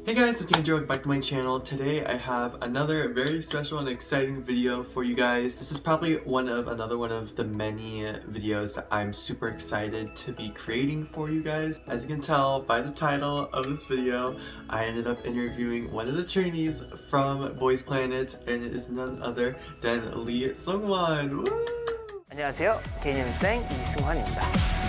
Hey guys, it's Andrew. Welcome back to my channel. Today I have another very special and exciting video for you guys. This is probably another one of the many videos that I'm super excited to be creating for you guys. As you can tell by the title of this video, I ended up interviewing one of the trainees from Boys Planet, and it is none other than Lee Seunghwan. Woo! 안녕하세요. 개념수생 이승환입니다.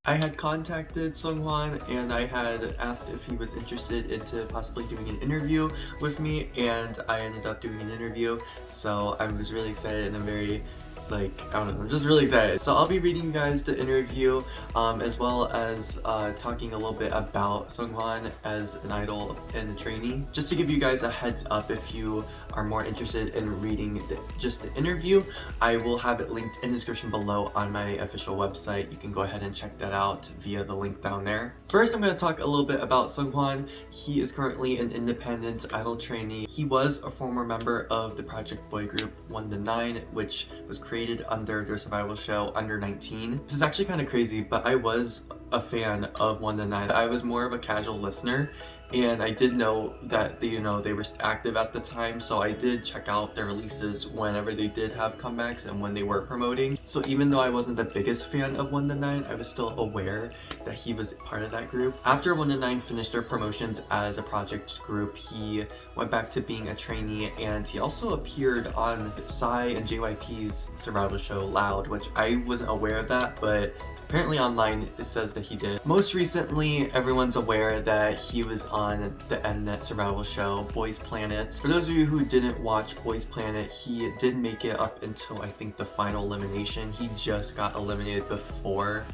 I had contacted Seunghwan and I had asked if he was interested into possibly doing an interview with me, and I ended up doing an interview, so I was really excited and I'm very I don't know, I'm just really excited. So I'll be reading you guys the interview as well as talking a little bit about Seunghwan as an idol and a trainee. Just to give you guys a heads up, if you are more interested in reading just the interview, I will have it linked in the description below on my official website. You can go ahead and check that out via the link down there. First, I'm going to talk a little bit about Seunghwan. He is currently an independent idol trainee. He was a former member of the project boy group 1 to 9, which was created under their survival show Under 19. This is actually kind of crazy, but I was a fan of 1 to 9. I was more of a casual listener, and I did know that they were active at the time, so I did check out their releases whenever they did have comebacks and when they were promoting. So even though I wasn't the biggest fan of 1 to 9, I was still aware that he was part of that group. After 1 to 9 finished their promotions as a project group, he went back to being a trainee, and he also appeared on Psy and JYP's survival show Loud, which I wasn't aware of that, but apparently online it says that he did. Most recently, everyone's aware that he was on the Mnet survival show Boys Planet. For those of you who didn't watch Boys Planet, he did make it up until I think the final elimination. He just got eliminated before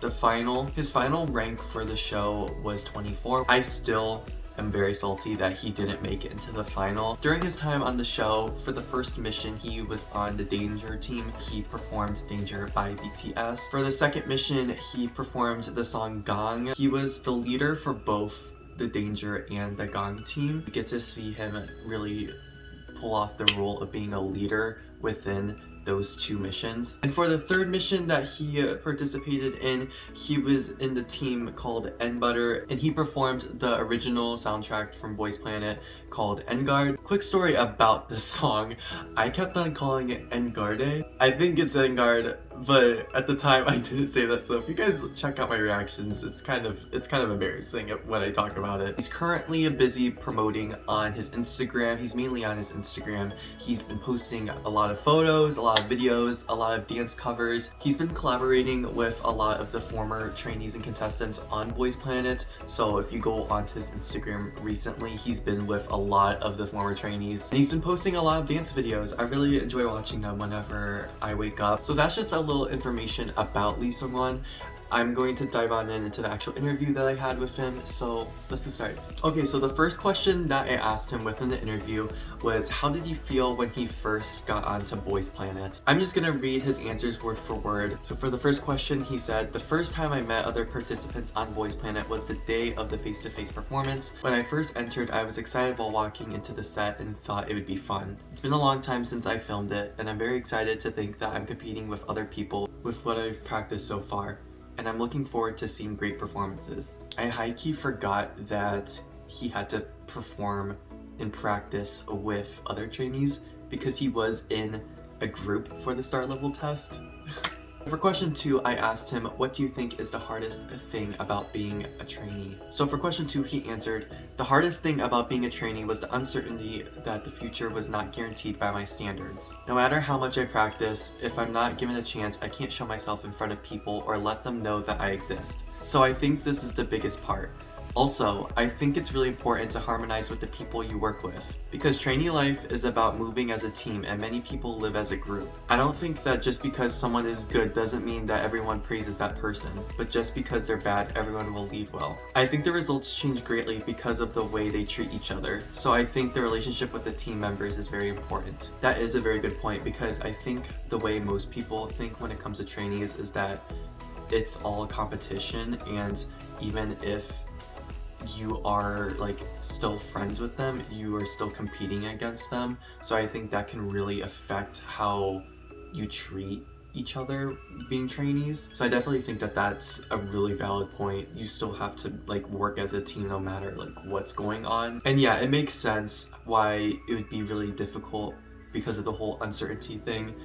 the final. His final rank for the show was 24. I still am very salty that he didn't make it into the final. During his time on the show, for the first mission, he was on the Danger team. He performed Danger by BTS. For the second mission, he performed the song Gong. He was the leader for both the Danger and the Gong team. We get to see him really pull off the role of being a leader within those two missions. And for the third mission that he participated in, he was in the team called N-Butter, and he performed the original soundtrack from Boys Planet called Enguard. Quick story about this song. I kept on calling it Engarde. I think it's Enguard, but at the time I didn't say that, so if you guys check out my reactions, it's kind of embarrassing when I talk about it. He's currently busy promoting on his Instagram. He's mainly on his Instagram. He's been posting a lot of photos, a lot of videos, a lot of dance covers. He's been collaborating with a lot of the former trainees and contestants on Boys Planet, so if you go onto his Instagram recently, he's been with a lot of the former trainees, and he's been posting a lot of dance videos. I really enjoy watching them whenever I wake up. So that's just a little information about Lee Seunghwan. I'm going to dive on into the actual interview that I had with him, so let's get started. Okay, so the first question that I asked him within the interview was, how did he feel when he first got onto Boys Planet? I'm just gonna read his answers word for word. So for the first question, he said, the first time I met other participants on Boys Planet was the day of the face-to-face performance. When I first entered, I was excited while walking into the set and thought it would be fun. It's been a long time since I filmed it, and I'm very excited to think that I'm competing with other people with what I've practiced so far, and I'm looking forward to seeing great performances. I high-key forgot that he had to perform in practice with other trainees because he was in a group for the star level test. For question 2, I asked him, what do you think is the hardest thing about being a trainee? So for question 2, he answered, the hardest thing about being a trainee was the uncertainty that the future was not guaranteed by my standards. No matter how much I practice, if I'm not given a chance, I can't show myself in front of people or let them know that I exist. So I think this is the biggest part. Also, I think it's really important to harmonize with the people you work with, because trainee life is about moving as a team and many people live as a group. I don't think that just because someone is good doesn't mean that everyone praises that person, but just because they're bad, everyone will lead well. I think the results change greatly because of the way they treat each other, so I think the relationship with the team members is very important. That is a very good point, because I think the way most people think when it comes to trainees is that it's all competition, and even if you are like still friends with them, you are still competing against them. So I think that can really affect how you treat each other being trainees. So I definitely think that that's a really valid point. You still have to like work as a team no matter like what's going on. And yeah, it makes sense why it would be really difficult because of the whole uncertainty thing.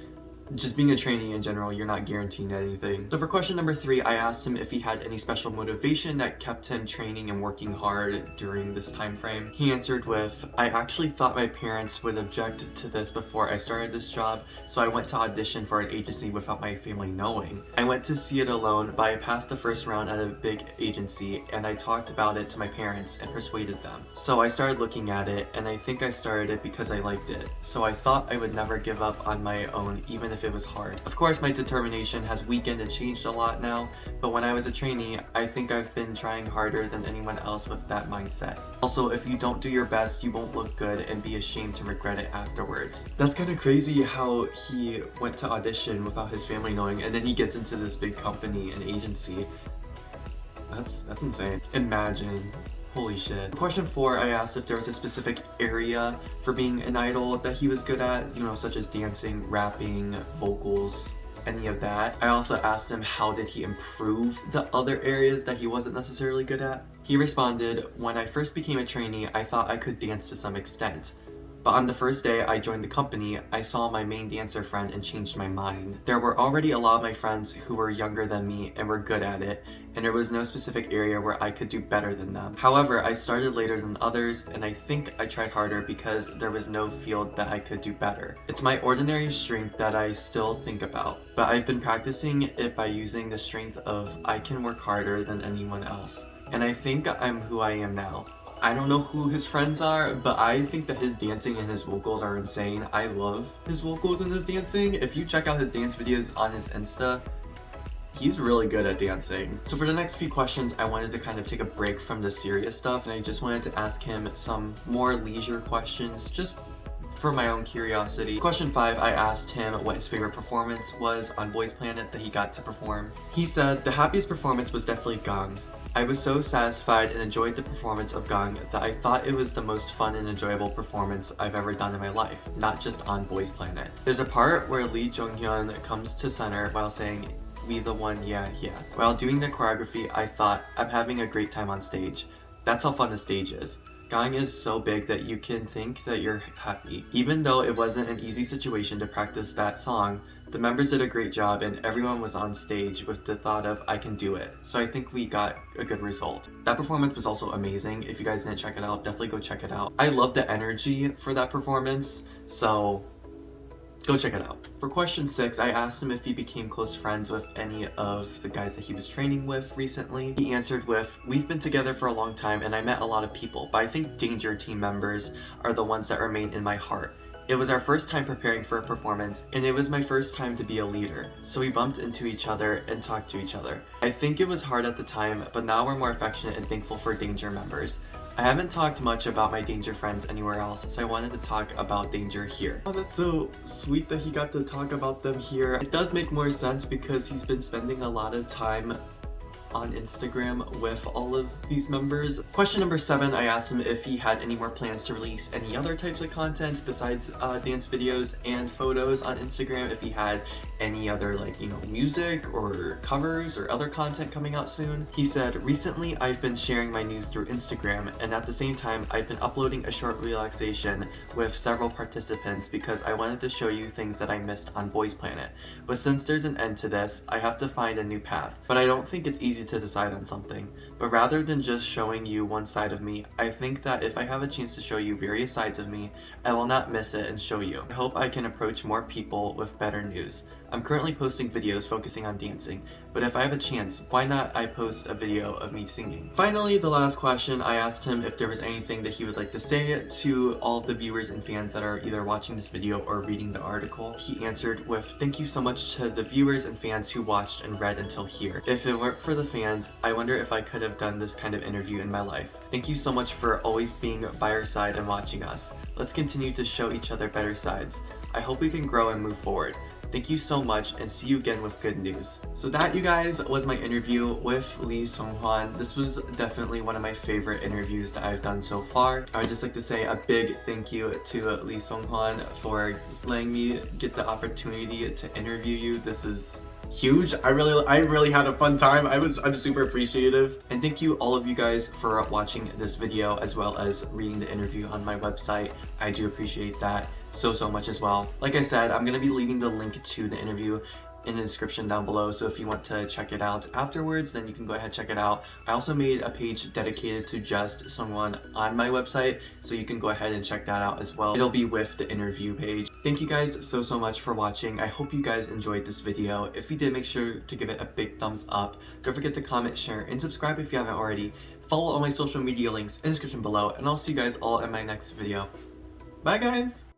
Just being a trainee in general, you're not guaranteeing anything. So for question number 3, I asked him if he had any special motivation that kept him training and working hard during this time frame. He answered with, I actually thought my parents would object to this before I started this job, so I went to audition for an agency without my family knowing. I went to see it alone, but I passed the first round at a big agency, and I talked about it to my parents and persuaded them. So I started looking at it, and I think I started it because I liked it. So I thought I would never give up on my own, even if it was hard. Of course, my determination has weakened and changed a lot now, but when I was a trainee, I think I've been trying harder than anyone else with that mindset. Also, if you don't do your best, you won't look good and be ashamed to regret it afterwards. That's kind of crazy how he went to audition without his family knowing, and then he gets into this big company and agency. That's insane. Imagine. Holy shit. Question 4, I asked if there was a specific area for being an idol that he was good at, you know, such as dancing, rapping, vocals, any of that. I also asked him how did he improve the other areas that he wasn't necessarily good at. He responded, when I first became a trainee, I thought I could dance to some extent. But on the first day I joined the company, I saw my main dancer friend and changed my mind. There were already a lot of my friends who were younger than me and were good at it, and there was no specific area where I could do better than them. However, I started later than others, and I think I tried harder because there was no field that I could do better. It's my ordinary strength that I still think about, but I've been practicing it by using the strength of I can work harder than anyone else. And I think I'm who I am now. I don't know who his friends are, but I think that his dancing and his vocals are insane. I love his vocals and his dancing. If you check out his dance videos on his Insta, he's really good at dancing. So for the next few questions, I wanted to kind of take a break from the serious stuff, and I just wanted to ask him some more leisure questions, just for my own curiosity. Question 5, I asked him what his favorite performance was on Boys Planet that he got to perform. He said, the happiest performance was definitely Gang. I was so satisfied and enjoyed the performance of Gang that I thought it was the most fun and enjoyable performance I've ever done in my life, not just on Boys Planet. There's a part where Lee Seunghwan comes to center while saying, "We the one, yeah, yeah." While doing the choreography, I thought, I'm having a great time on stage. That's how fun the stage is. Gang is so big that you can think that you're happy. Even though it wasn't an easy situation to practice that song, the members did a great job and everyone was on stage with the thought of, I can do it. So I think we got a good result. That performance was also amazing. If you guys didn't check it out, definitely go check it out. I love the energy for that performance, so go check it out. For question 6, I asked him if he became close friends with any of the guys that he was training with recently. He answered with, we've been together for a long time and I met a lot of people, but I think Danger team members are the ones that remain in my heart. It was our first time preparing for a performance, and it was my first time to be a leader, so we bumped into each other and talked to each other. I think it was hard at the time, but now we're more affectionate and thankful for Danger members. I haven't talked much about my Danger friends anywhere else, so I wanted to talk about Danger here. Oh, that's so sweet that he got to talk about them here. It does make more sense because he's been spending a lot of time on Instagram with all of these members. Question number 7, I asked him if he had any more plans to release any other types of content besides dance videos and photos on Instagram, if he had any other music or covers or other content coming out soon. He said, recently I've been sharing my news through Instagram, and at the same time I've been uploading a short relaxation with several participants because I wanted to show you things that I missed on Boys Planet. But since there's an end to this, I have to find a new path. But I don't think it's easy to decide on something. But rather than just showing you one side of me, I think that if I have a chance to show you various sides of me, I will not miss it and show you. I hope I can approach more people with better news. I'm currently posting videos focusing on dancing, but if I have a chance, why not I post a video of me singing? Finally, the last question, I asked him if there was anything that he would like to say to all of the viewers and fans that are either watching this video or reading the article. He answered with, thank you so much to the viewers and fans who watched and read until here. If it weren't for the fans, I wonder if I could have done this kind of interview in my life. Thank you so much for always being by our side and watching us. Let's continue to show each other better sides. I hope we can grow and move forward. Thank you so much, and see you again with good news. So that, you guys, was my interview with Lee Seunghwan. This was definitely one of my favorite interviews that I've done so far. I would just like to say a big thank you to Lee Seunghwan for letting me get the opportunity to interview you. This is huge. I really had a fun time. I'm super appreciative. And thank you, all of you guys, for watching this video as well as reading the interview on my website. I do appreciate that so much as well. Like I said, I'm gonna be leaving the link to the interview in the description down below, so if you want to check it out afterwards, then you can go ahead and check it out. I also made a page dedicated to just Seunghwan on my website, so you can go ahead and check that out as well. It'll be with the interview page. Thank you guys so much for watching. I hope you guys enjoyed this video. If you did, make sure to give it a big thumbs up. Don't forget to comment, share, and subscribe if you haven't already. Follow all my social media links in the description below, and I'll see you guys all in my next video. Bye guys!